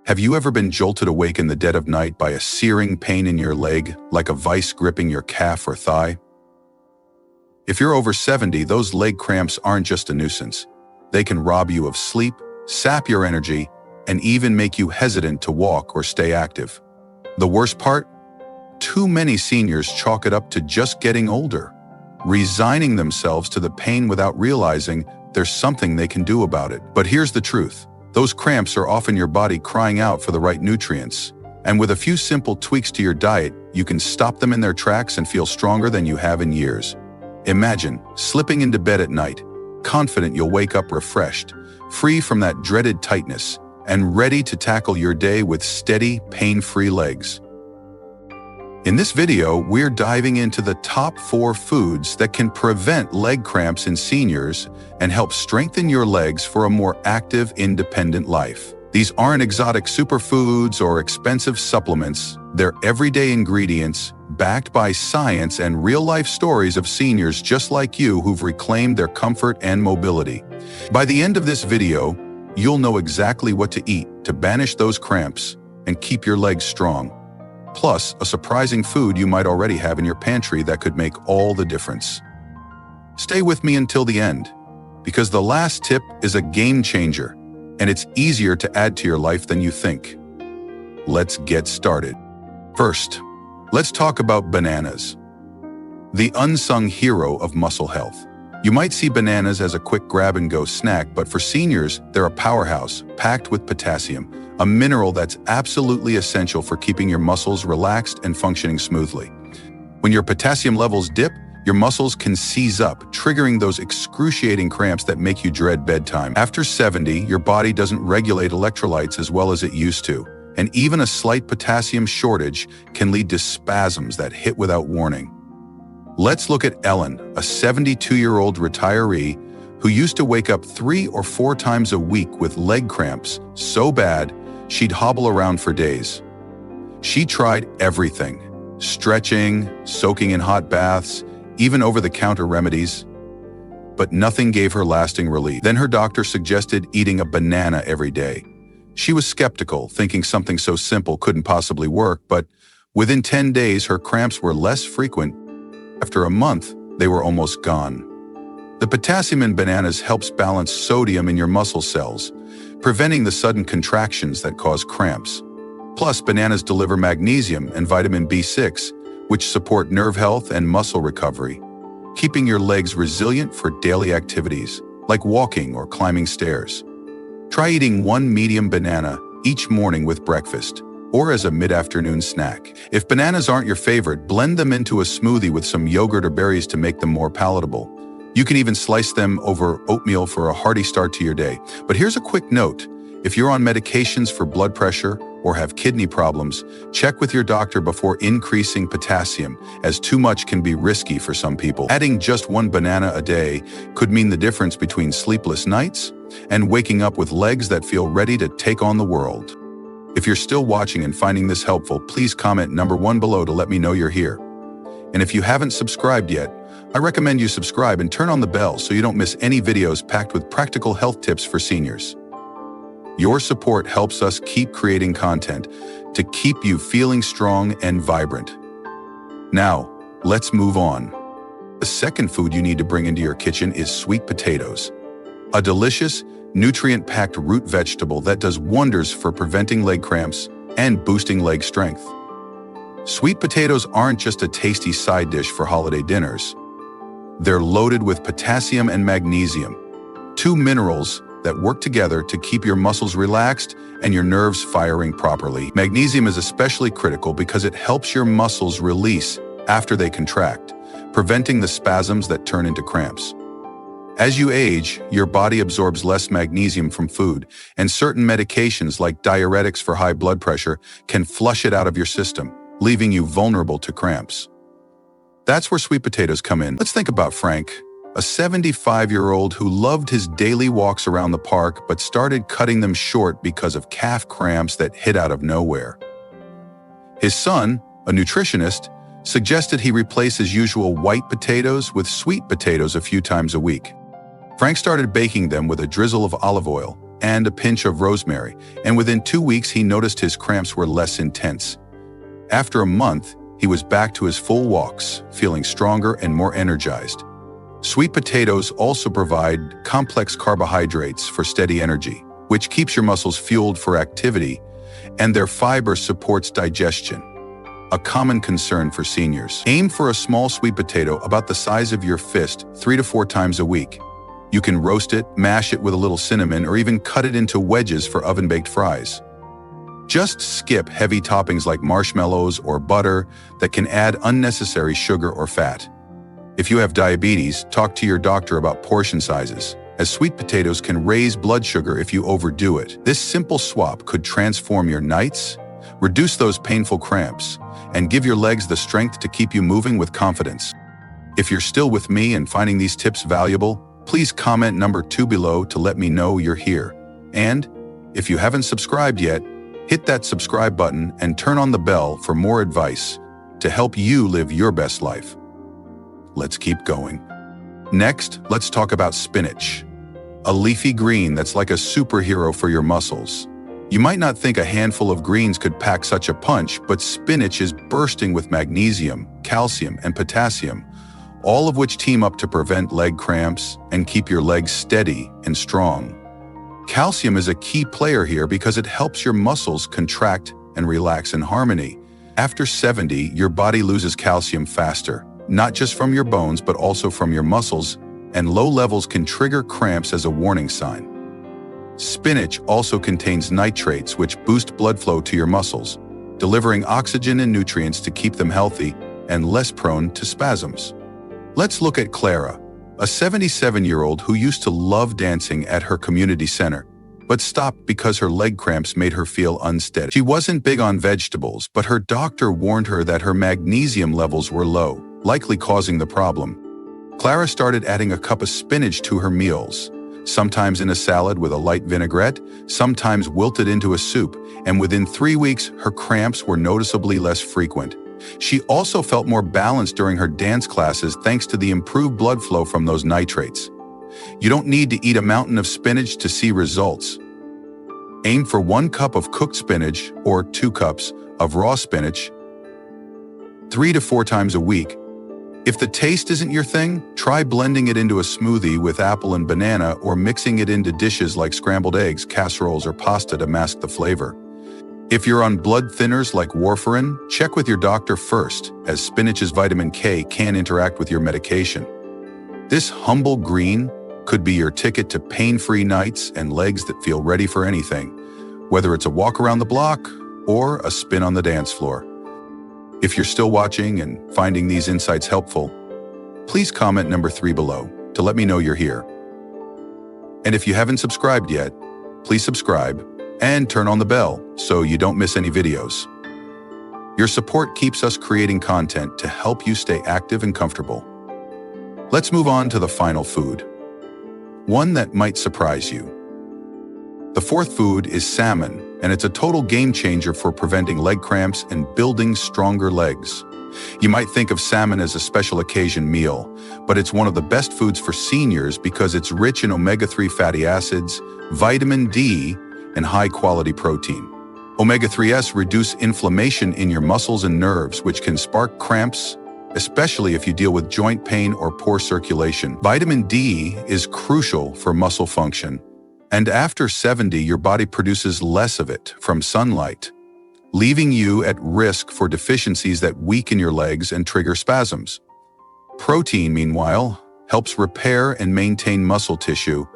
Have you ever been jolted awake in the dead of night by a searing pain in your leg, like a vice gripping your calf or thigh? If you're over 70, those leg cramps aren't just a nuisance. They can rob you of sleep, sap your energy, and even make you hesitant to walk or stay active. The worst part? Too many seniors chalk it up to just getting older, resigning themselves to the pain without realizing there's something they can do about it. But here's the truth. Those cramps are often your body crying out for the right nutrients. And with a few simple tweaks to your diet, you can stop them in their tracks and feel stronger than you have in years. Imagine slipping into bed at night, confident you'll wake up refreshed, free from that dreaded tightness, and ready to tackle your day with steady, pain-free legs. In this video, we're diving into the top 4 foods that can prevent leg cramps in seniors and help strengthen your legs for a more active, independent life. These aren't exotic superfoods or expensive supplements. They're everyday ingredients backed by science and real-life stories of seniors just like you who've reclaimed their comfort and mobility. By the end of this video, you'll know exactly what to eat to banish those cramps and keep your legs strong. Plus, a surprising food you might already have in your pantry that could make all the difference. Stay with me until the end, because the last tip is a game changer, and it's easier to add to your life than you think. Let's get started. First, let's talk about bananas, the unsung hero of muscle health. You might see bananas as a quick grab-and-go snack, but for seniors, they're a powerhouse packed with potassium, a mineral that's absolutely essential for keeping your muscles relaxed and functioning smoothly. When your potassium levels dip, your muscles can seize up, triggering those excruciating cramps that make you dread bedtime. After 70, your body doesn't regulate electrolytes as well as it used to, and even a slight potassium shortage can lead to spasms that hit without warning. Let's look at Ellen, a 72-year-old retiree who used to wake up 3 or 4 times a week with leg cramps so bad she'd hobble around for days. She tried everything: stretching, soaking in hot baths, even over-the-counter remedies. But nothing gave her lasting relief. Then her doctor suggested eating a banana every day. She was skeptical, thinking something so simple couldn't possibly work, but within 10 days her cramps were less frequent. After a month, they were almost gone. The potassium in bananas helps balance sodium in your muscle cells, preventing the sudden contractions that cause cramps. Plus, bananas deliver magnesium and vitamin B6, which support nerve health and muscle recovery, keeping your legs resilient for daily activities, like walking or climbing stairs. Try eating 1 medium banana each morning with breakfast, or as a mid-afternoon snack. If bananas aren't your favorite, blend them into a smoothie with some yogurt or berries to make them more palatable. You can even slice them over oatmeal for a hearty start to your day. But here's a quick note. If you're on medications for blood pressure or have kidney problems, check with your doctor before increasing potassium, as too much can be risky for some people. Adding just 1 banana a day could mean the difference between sleepless nights and waking up with legs that feel ready to take on the world. If you're still watching and finding this helpful, please comment number 1 below to let me know you're here. And if you haven't subscribed yet, I recommend you subscribe and turn on the bell so you don't miss any videos packed with practical health tips for seniors. Your support helps us keep creating content to keep you feeling strong and vibrant. Now, let's move on. The second food you need to bring into your kitchen is sweet potatoes, a delicious, nutrient-packed root vegetable that does wonders for preventing leg cramps and boosting leg strength. Sweet potatoes aren't just a tasty side dish for holiday dinners. They're loaded with potassium and magnesium, 2 minerals that work together to keep your muscles relaxed and your nerves firing properly. Magnesium is especially critical because it helps your muscles release after they contract, preventing the spasms that turn into cramps. As you age, your body absorbs less magnesium from food, and certain medications like diuretics for high blood pressure can flush it out of your system, leaving you vulnerable to cramps. That's where sweet potatoes come in. Let's think about Frank, a 75-year-old who loved his daily walks around the park but started cutting them short because of calf cramps that hit out of nowhere. His son, a nutritionist, suggested he replace his usual white potatoes with sweet potatoes a few times a week. Frank started baking them with a drizzle of olive oil, and a pinch of rosemary, and within 2 weeks he noticed his cramps were less intense. After a month, he was back to his full walks, feeling stronger and more energized. Sweet potatoes also provide complex carbohydrates for steady energy, which keeps your muscles fueled for activity, and their fiber supports digestion, a common concern for seniors. Aim for a small sweet potato about the size of your fist 3 to 4 times a week. You can roast it, mash it with a little cinnamon, or even cut it into wedges for oven-baked fries. Just skip heavy toppings like marshmallows or butter that can add unnecessary sugar or fat. If you have diabetes, talk to your doctor about portion sizes, as sweet potatoes can raise blood sugar if you overdo it. This simple swap could transform your nights, reduce those painful cramps, and give your legs the strength to keep you moving with confidence. If you're still with me and finding these tips valuable, please comment number 2 below to let me know you're here. And if you haven't subscribed yet, hit that subscribe button and turn on the bell for more advice to help you live your best life. Let's keep going. Next, let's talk about spinach, a leafy green that's like a superhero for your muscles. You might not think a handful of greens could pack such a punch, but spinach is bursting with magnesium, calcium, and potassium, all of which team up to prevent leg cramps and keep your legs steady and strong. Calcium is a key player here because it helps your muscles contract and relax in harmony. After 70, your body loses calcium faster, not just from your bones but also from your muscles, and low levels can trigger cramps as a warning sign. Spinach also contains nitrates which boost blood flow to your muscles, delivering oxygen and nutrients to keep them healthy and less prone to spasms. Let's look at Clara, a 77-year-old who used to love dancing at her community center, but stopped because her leg cramps made her feel unsteady. She wasn't big on vegetables, but her doctor warned her that her magnesium levels were low, likely causing the problem. Clara started adding a cup of spinach to her meals, sometimes in a salad with a light vinaigrette, sometimes wilted into a soup, and within 3 weeks, her cramps were noticeably less frequent. She also felt more balanced during her dance classes thanks to the improved blood flow from those nitrates. You don't need to eat a mountain of spinach to see results. Aim for 1 cup of cooked spinach or 2 cups of raw spinach 3 to 4 times a week. If the taste isn't your thing, try blending it into a smoothie with apple and banana or mixing it into dishes like scrambled eggs, casseroles, or pasta to mask the flavor. If you're on blood thinners like warfarin, check with your doctor first, as spinach's vitamin K can interact with your medication. This humble green could be your ticket to pain-free nights and legs that feel ready for anything, whether it's a walk around the block or a spin on the dance floor. If you're still watching and finding these insights helpful, please comment number 3 below to let me know you're here. And if you haven't subscribed yet, please subscribe and turn on the bell so you don't miss any videos. Your support keeps us creating content to help you stay active and comfortable. Let's move on to the final food, one that might surprise you. The 4th food is salmon, and it's a total game changer for preventing leg cramps and building stronger legs. You might think of salmon as a special occasion meal, but it's one of the best foods for seniors because it's rich in omega-3 fatty acids, vitamin D, and high-quality protein. Omega-3s reduce inflammation in your muscles and nerves, which can spark cramps, especially if you deal with joint pain or poor circulation. Vitamin D is crucial for muscle function, and after 70, your body produces less of it from sunlight, leaving you at risk for deficiencies that weaken your legs and trigger spasms. Protein, meanwhile, helps repair and maintain muscle tissue,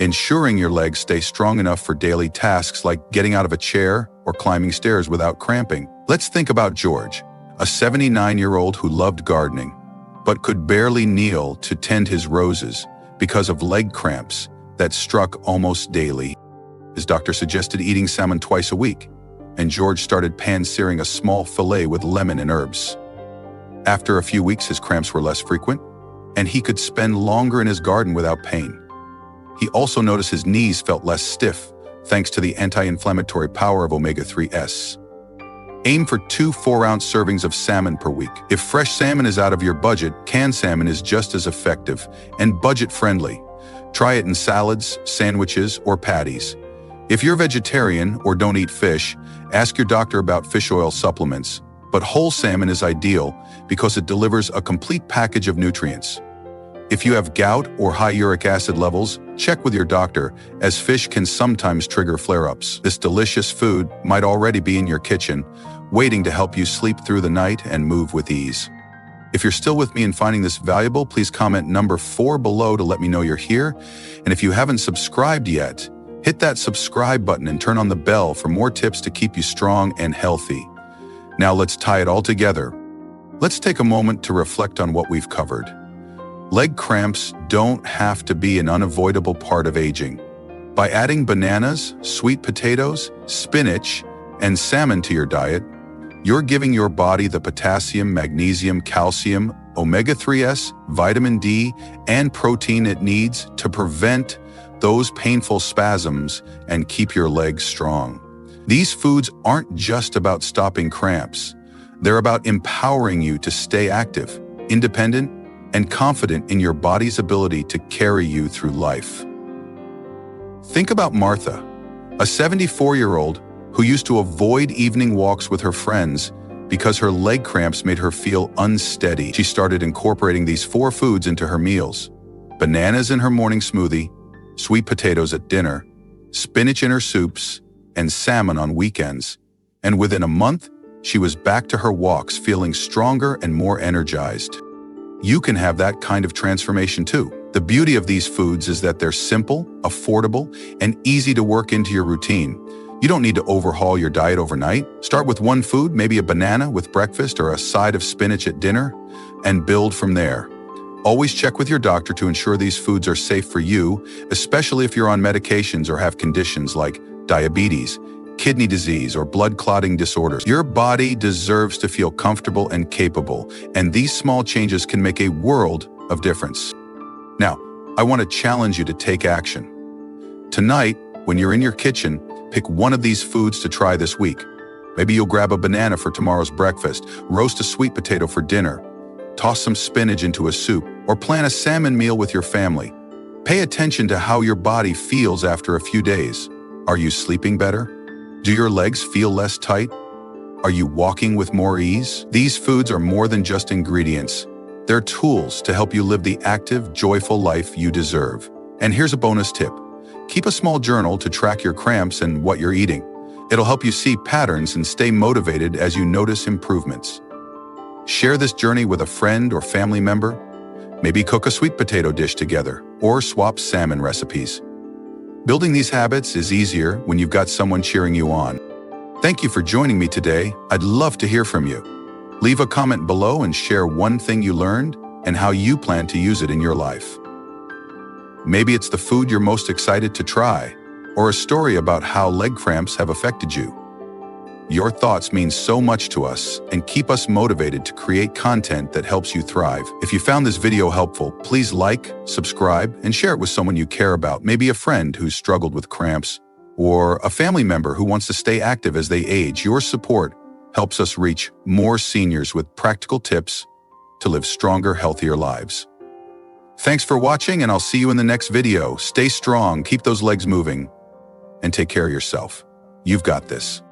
ensuring your legs stay strong enough for daily tasks like getting out of a chair or climbing stairs without cramping. Let's think about George, a 79-year-old who loved gardening, but could barely kneel to tend his roses because of leg cramps that struck almost daily. His doctor suggested eating salmon twice a week, and George started pan-searing a small fillet with lemon and herbs. After a few weeks, his cramps were less frequent, and he could spend longer in his garden without pain. He also noticed his knees felt less stiff, thanks to the anti-inflammatory power of omega-3s. Aim for 2 4-ounce servings of salmon per week. If fresh salmon is out of your budget, canned salmon is just as effective and budget-friendly. Try it in salads, sandwiches, or patties, If you're vegetarian or don't eat fish, ask your doctor about fish oil supplements, but whole salmon is ideal because it delivers a complete package of nutrients. If you have gout or high uric acid levels, check with your doctor, as fish can sometimes trigger flare-ups. This delicious food might already be in your kitchen, waiting to help you sleep through the night and move with ease. If you're still with me and finding this valuable, please comment number 4 below to let me know you're here. And if you haven't subscribed yet, hit that subscribe button and turn on the bell for more tips to keep you strong and healthy. Now let's tie it all together. Let's take a moment to reflect on what we've covered. Leg cramps don't have to be an unavoidable part of aging. By adding bananas, sweet potatoes, spinach, and salmon to your diet, you're giving your body the potassium, magnesium, calcium, omega-3s, vitamin D, and protein it needs to prevent those painful spasms and keep your legs strong. These foods aren't just about stopping cramps. They're about empowering you to stay active, independent, and confident in your body's ability to carry you through life. Think about Martha, a 74-year-old who used to avoid evening walks with her friends because her leg cramps made her feel unsteady. She started incorporating these 4 foods into her meals: bananas in her morning smoothie, sweet potatoes at dinner, spinach in her soups, and salmon on weekends. And within a month, she was back to her walks feeling stronger and more energized. You can have that kind of transformation too. The beauty of these foods is that they're simple, affordable, and easy to work into your routine. You don't need to overhaul your diet overnight. Start with one food, maybe a banana with breakfast or a side of spinach at dinner, and build from there. Always check with your doctor to ensure these foods are safe for you, especially if you're on medications or have conditions like diabetes, kidney disease, or blood clotting disorders. Your body deserves to feel comfortable and capable, and these small changes can make a world of difference. Now, I want to challenge you to take action. Tonight, when you're in your kitchen, pick one of these foods to try this week. Maybe you'll grab a banana for tomorrow's breakfast, roast a sweet potato for dinner, toss some spinach into a soup, or plan a salmon meal with your family. Pay attention to how your body feels after a few days. Are you sleeping better? Do your legs feel less tight? Are you walking with more ease? These foods are more than just ingredients. They're tools to help you live the active, joyful life you deserve. And here's a bonus tip. Keep a small journal to track your cramps and what you're eating. It'll help you see patterns and stay motivated as you notice improvements. Share this journey with a friend or family member. Maybe cook a sweet potato dish together or swap salmon recipes. Building these habits is easier when you've got someone cheering you on. Thank you for joining me today. I'd love to hear from you. Leave a comment below and share one thing you learned and how you plan to use it in your life. Maybe it's the food you're most excited to try, or a story about how leg cramps have affected you. Your thoughts mean so much to us and keep us motivated to create content that helps you thrive. If you found this video helpful, please like, subscribe, and share it with someone you care about, maybe a friend who's struggled with cramps, or a family member who wants to stay active as they age. Your support helps us reach more seniors with practical tips to live stronger, healthier lives. Thanks for watching, and I'll see you in the next video. Stay strong, keep those legs moving, and take care of yourself. You've got this.